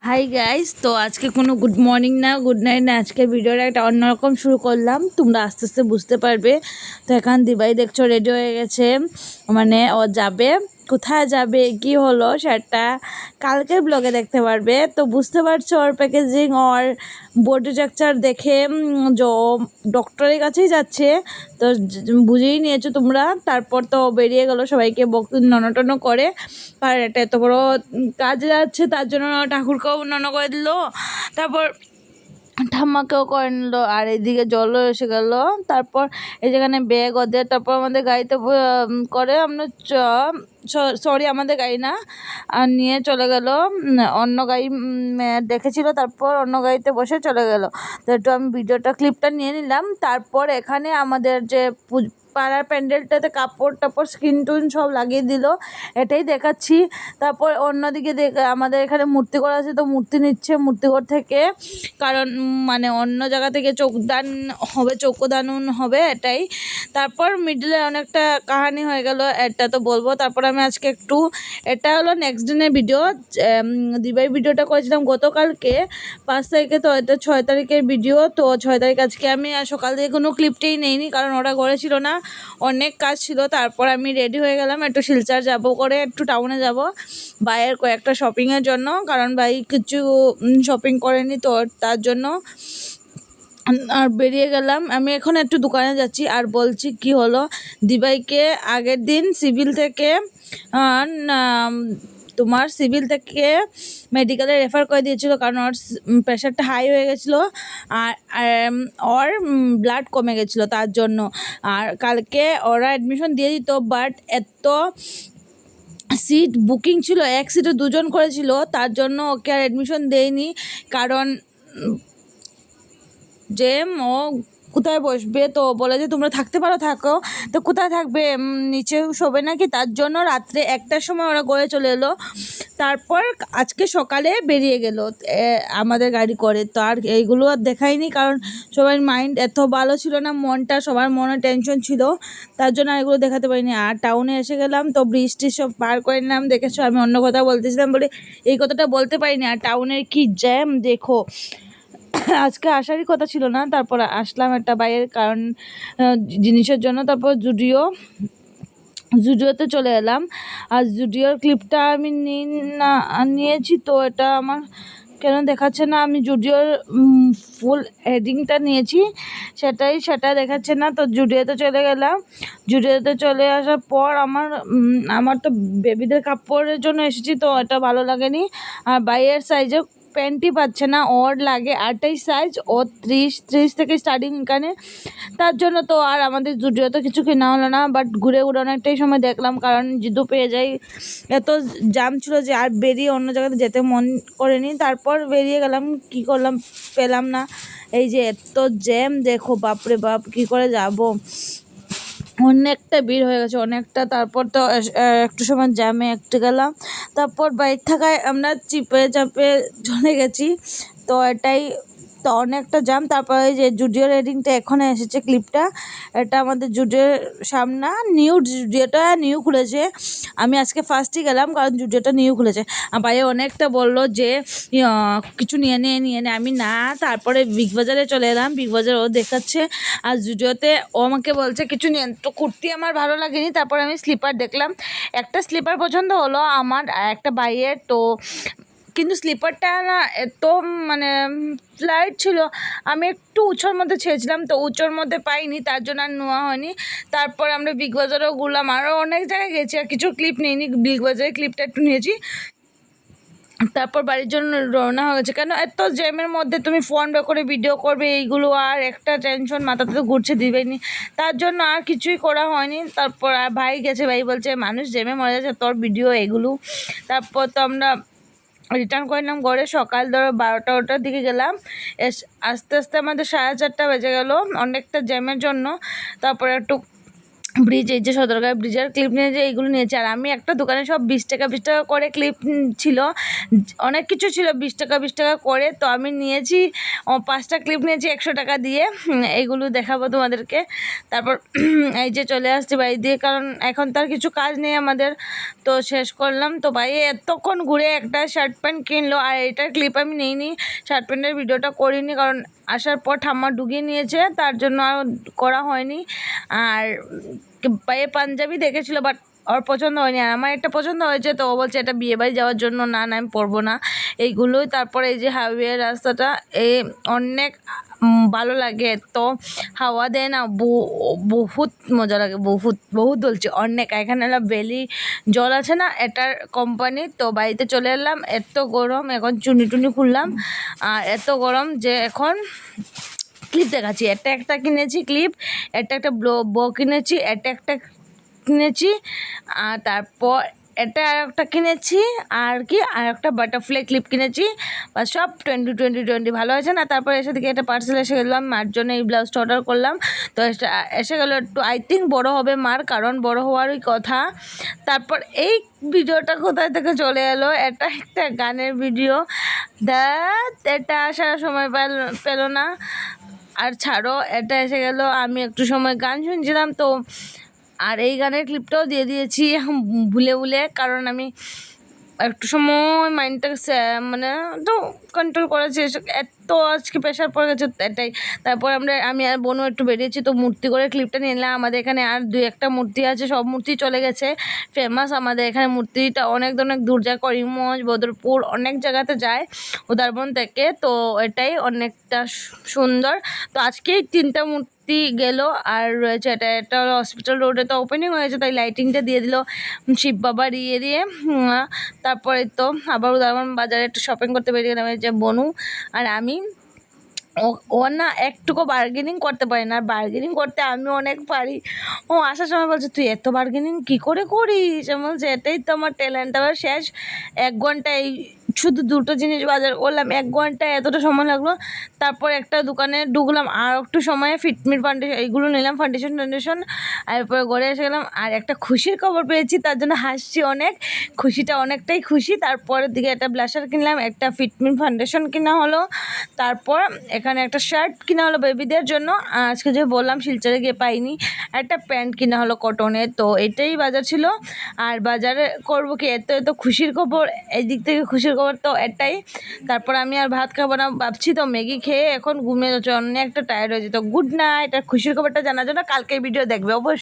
Hi guys, তো আজকে কোনো গুড মর্নিং না গুড নাইট না, আজকে ভিডিওটা একটা অন্যরকম শুরু করলাম। তোমরা আস্তে আস্তে বুঝতে পারবে। তো এখন দিবাই দেখছো রেডি হয়ে গেছে, মানে ও যাবে। কোথায় যাবে, কি হলো সেটা কালকের ব্লগে দেখতে পারবে। তো বুঝতে পারছো ওর প্যাকেজিং, ওর বডি স্ট্রাকচার দেখে ডক্টরের কাছেই যাচ্ছে। তো বুঝেই নিয়েছো তোমরা। তারপর তো বেরিয়ে গেল, সবাইকে ননটন করে। আর এটা এত বড় কাজে যাচ্ছে, তার জন্য ঠাকুরকেও নন করে দিল, তারপর ঠাম্মাকেও করে নিল, আর এইদিকে জলও এসে গেল। তারপর এই যেখানে ব্যাগ ওদের, তারপর আমাদের গাড়িতে করে আমরা সরি আমাদের গাড়ি না, আর নিয়ে চলে গেল অন্য গাড়ি দেখেছিল, তারপর অন্য গাড়িতে বসে চলে গেল। তো একটু আমি ভিডিওটা ক্লিপটা নিয়ে নিলাম। তারপর এখানে আমাদের যে পাড়ার প্যান্ডেলটাতে কাপড় টাপড় স্ক্রিন টুন সব লাগিয়ে দিল, এটাই দেখাচ্ছি। তারপর অন্যদিকে আমাদের এখানে মূর্তি করা আছে, তো মূর্তি নিচ্ছে মূর্তিঘর থেকে, কারণ মানে অন্য জায়গা থেকে চোখদান হবে, চক্ষুদান হবে এটাই। তারপর মিডলে অনেকটা কাহানি হয়ে গেল, এটা তো বলবো। তারপর আমি আজকে একটু, এটা হলো নেক্সট দিনের ভিডিও। দিবাই ভিডিওটা করেছিলাম গতকালকে 5 তারিখে, তো এটা 6 তারিখের ভিডিও। তো 6 তারিখ আজকে আমি সকাল থেকে কোনো ক্লিপটাই নেইনি, কারণ ওরা ঘরে ছিল না, অনেক কাজ ছিল। তারপর আমি রেডি হয়ে গেলাম, একটু শিলচর যাব করে, একটু টাউনে যাব ভাইয়ের কয়েকটা শপিংয়ের জন্য, কারণ ভাই কিছু শপিং করেনি, তো তার জন্য আর বেরিয়ে গেলাম। আমি এখন একটু দোকানে যাচ্ছি, আর বলছি কি হলো। দিবাইকে আগের দিন সিভিল থেকে তোমার সিভিল থেকে মেডিকেলে রেফার করে দিয়েছিল, কারণ ওর প্রেশারটা হাই হয়ে গেছিলো, আর ওর ব্লাড কমে গেছিলো তার জন্য। আর কালকে ওরা অ্যাডমিশন দিয়ে দিত, বাট এত সিট বুকিং ছিল, এক সিটে দুজন করেছিল, তার জন্য ওকে আর অ্যাডমিশন দেয়নি। কারণ যে ও কোথায় বসবে, তো বলে যে তোমরা থাকতে পারো থাকো, তো কোথায় থাকবে, নিচে শোবে নাকি, তার জন্য রাত্রে 1টার সময় ওরা গড়ে চলে এলো। তারপর আজকে সকালে বেরিয়ে গেল আমাদের গাড়ি করে। তো আর এইগুলো আর দেখাইনি, কারণ সবার মাইন্ড এত ভালো ছিল না, মনটা সবার মনে টেনশন ছিল, তার জন্য আর এগুলো দেখাতে পারিনি। আর টাউনে এসে গেলাম, তো বৃষ্টি সব পার করে নিলাম। দেখেছো আমি অন্য কথা বলতেছিলাম বলে এই কথাটা বলতে পারিনি। আর টাউনের কি জ্যাম দেখো, আজকে আসারই কথা ছিল না, তারপর আসলাম একটা বাইরের কারণ জিনিসের জন্য। তারপর জুডিওতে চলে এলাম, আর জুডিওর ক্লিপটা আমি নিয়েছি। তো এটা আমার কেন দেখাচ্ছে না, আমি জুডিওর ফুল হেডিংটা নিয়েছি, সেটা দেখাচ্ছে না। তো জুডিওতে চলে গেলাম। জুডিওতে চলে আসার পর আমার তো বেবিদের কাপড়ের জন্য এসেছি, তো এটা ভালো লাগেনি। আর বাইরের সাইজে প্যান্টই পাচ্ছে না, ওর লাগে 28 সাইজ, ও 30 থেকে স্টার্টিং এখানে, তার জন্য তো আর আমাদের জুডিওতে কিছু কেনা হলো না। বাট ঘুরে ঘুরে অনেকটাই সময় দেখলাম, কারণ জিদু পেয়ে যাই, এত জাম ছিল যে আর বেরিয়ে অন্য জায়গাতে যেতে মন করেনি। তারপর বেরিয়ে গেলাম, কি করলাম পেলাম না, এই যে এত জ্যাম দেখো, বাপরে বাপ কি করে যাব, অনেকটা ভিড় হয়ে গেছে অনেকটা। তারপর তো একটু সময় জ্যামে একটু গেলাম, তারপর বাইরে থাকায় আমরা চিপে চাপে চলে গেছি। তো এটাই, তো অনেকটা জ্যাম। তারপরে এই যে জুডিও রেডিংটা এখানে এসেছে ক্লিপটা, এটা আমাদের জুডিওর সামনে, জুডিওটা নিউ খুলেছে। আমি আজকে ফার্স্টই গেলাম, কারণ জুডিওটা নিউ খুলেছে। আর ভাই অনেকটা বললো যে কিছু নিয়ে নে, আমি না। তারপরে বিগ বাজারে চলে এলাম, বিগ বাজার ও দেখাচ্ছে, আর জুডিওতে ও আমাকে বলছে কিছু নিয়ে। তো কুর্তি আমার ভালো লাগেনি, তারপর আমি স্লিপার দেখলাম, একটা স্লিপার পছন্দ হলো আমার, একটা বাইয়ের। তো কিন্তু স্লিপারটা না এত মানে লাইট ছিল, আমি একটু উঁচুর মধ্যে ছেড়েছিলাম, তো উঁচুর মধ্যে পাইনি, তার জন্য আর নেওয়া হয়নি। তারপর আমরা বিগ বাজারেও ঘুরলাম, আরও অনেক জায়গায় গেছি, আর কিছু ক্লিপ নিইনি, বিগ বাজারের ক্লিপটা একটু নিয়েছি। তারপর বাড়ির জন্য রওনা হয়ে গেছে, কেন এত জ্যামের মধ্যে তুমি ফোন বের করে ভিডিও করবে, এইগুলো আর একটা টেনশন মাথাতে তো ঘুরছে দিবেনি, তার জন্য আর কিছুই করা হয়নি। তারপর আর ভাই গেছে, ভাই বলছে মানুষ জ্যামে মরে যাচ্ছে, তোর ভিডিও এগুলো। তারপর তো আমরা রিটার্ন করলাম ঘরে, সকাল ধরো 12টার দিকে গেলাম, আস্তে আস্তে আমাদের 4:30 বেজে গেল, অনেকটা জ্যামের জন্য। তারপরে একটু ব্রিজ, এই যে সদরঘাট ব্রিজের ক্লিপ নিয়েছে, এইগুলো নিয়েছে। আর আমি একটা দোকানে সব 20 টাকা করে ক্লিপ ছিল, অনেক কিছু ছিল 20 টাকা করে। তো আমি নিয়েছি 5টা ক্লিপ নিয়েছি 100 টাকা দিয়ে। এইগুলো দেখাবো তোমাদেরকে। তারপর এই যে চলে আসছি বাড়ি দিয়ে, কারণ এখন তার কিছু কাজ নেই আমাদের, তো শেষ করলাম। তো ভাই এতক্ষণ ঘুরে একটা শার্ট প্যান্ট কিনলো, আর এটার ক্লিপ আমি নিইনি, শার্ট প্যান্টের ভিডিওটা করিনি, কারণ আসার পর ঠাম্মা ঢুকিয়ে নিয়েছে, তার জন্য আর করা হয়নি। আর পায়ে পাঞ্জাবি দেখেছিল, বাট ওর পছন্দ হয়নি, আর আমার একটা পছন্দ হয়েছে, তো ও বলছে এটা বিয়েবাড়ি যাওয়ার জন্য, না না আমি পরবো না এইগুলোই। তারপরে এই যে হাইওয়ে রাস্তাটা অনেক ভালো লাগে, তো হাওয়া দেয় না, বহুত মজা লাগে, বহুত বহুত বলছি অনেক। এখানে হলো বেলি জল আছে না, এটার কোম্পানি। তো বাড়িতে চলে এলাম, এত গরম, এখন চুনি টুনি খুললাম, আর এত গরম যে এখন ক্লিপ দেখাচ্ছি। একটা কিনেছি ক্লিপ, একটা বো কিনেছি, একটা কিনেছি, আর তারপর এটা আর একটা কিনেছি, আর কি আর একটা বাটারফ্লাই ক্লিপ কিনেছি, বা সব 20 ভালো হয়েছে না। তারপর এসে দিকে একটা পার্সেল এসে গেলাম, মার জন্য এই ব্লাউজটা অর্ডার করলাম। তো এসে গেলো একটু, আই থিঙ্ক বড়ো হবে মার, কারণ বড়ো হওয়ারই কথা। তারপর এই ভিডিওটা কোথায় থেকে চলে এলো, এটা একটা গানের ভিডিও, এটা আসার সময় পেল না, আর ছাড়ো, এটা এসে গেল। আমি একটু সময় গান শুনছিলাম, তো আর এই গানের ক্লিপটাও দিয়ে দিয়েছি ভুলে, কারণ আমি একটু সময় মাইন্ডটাকে মানে তো কন্ট্রোল করেছি, এত আজকে প্রেশার পড়ে গেছে এটাই। তারপর আমি আর বোনও একটু বেরিয়েছি, তো মূর্তি করে ক্লিপটা নিলাম। আমাদের এখানে আর 2-1টা মূর্তি আছে, সব মূর্তি চলে গেছে, ফেমাস আমাদের এখানে মূর্তিটা অনেক দূর যায়, করিমগঞ্জ, বদরপুর, অনেক জায়গাতে যায় উদারবন থেকে। তো এটাই অনেকটা সুন্দর। তো আজকেই 3টা মূর্তি গেল, আর রয়েছে এটা হলো হসপিটাল রোডে, তো ওপেনিং হয়েছে, তাই লাইটিংটা দিয়ে দিল শিব বাবার দিয়ে। তারপরে তো আবার উদাহরণ বাজারে একটু শপিং করতে বেরিয়ে গেলাম, যে বনু আর আমি। ও না একটুকু বার্গেনিং করতে পারি না, আর বার্গেনিং করতে আমি অনেক পারি। ও আসার সময় বলছে তুই এত বার্গেনিং কী করে করিস, বলছে এটাই তো আমার ট্যালেন্ট। আবার শেষ 1 ঘন্টায় শুধু 2টো জিনিস বাজার করলাম, 1 ঘন্টায় এতটা সময় লাগলো। তারপর একটা দোকানে ঢুকলাম, আর একটু সময়ে ফিটমিট ফাউন্ডেশন এইগুলো নিলাম, ফাউন্ডেশন, আর এরপরে ঘরে এসে গেলাম। আর একটা খুশির খবর পেয়েছি, তার জন্য হাসছি অনেক, খুশিটা অনেকটাই খুশি। তারপরের দিকে একটা ব্লাশার কিনলাম, একটা ফিটমিট ফাউন্ডেশন কিনা হলো, তারপর এখানে একটা শার্ট কিনা হলো বেবিদের জন্য, আজকে যে বললাম শিলচরে গিয়ে পাইনি, একটা প্যান্ট কিনা হলো কটনের। তো এটাই বাজার ছিল। আর বাজারে করবো কি, এত খুশির খবর, এই দিক থেকে খুশির খবর তো এটাই। তারপর আমি আর ভাত খাবো না ভাবছি, তো ম্যাগি খেয়ে এখন ঘুমিয়ে যাচ্ছে, অনেক একটা টায়ার্ড হয়ে যেত। Good night. আর খুশির খবরটা জানার জন্য কালকে ভিডিও দেখবে অবশ্যই।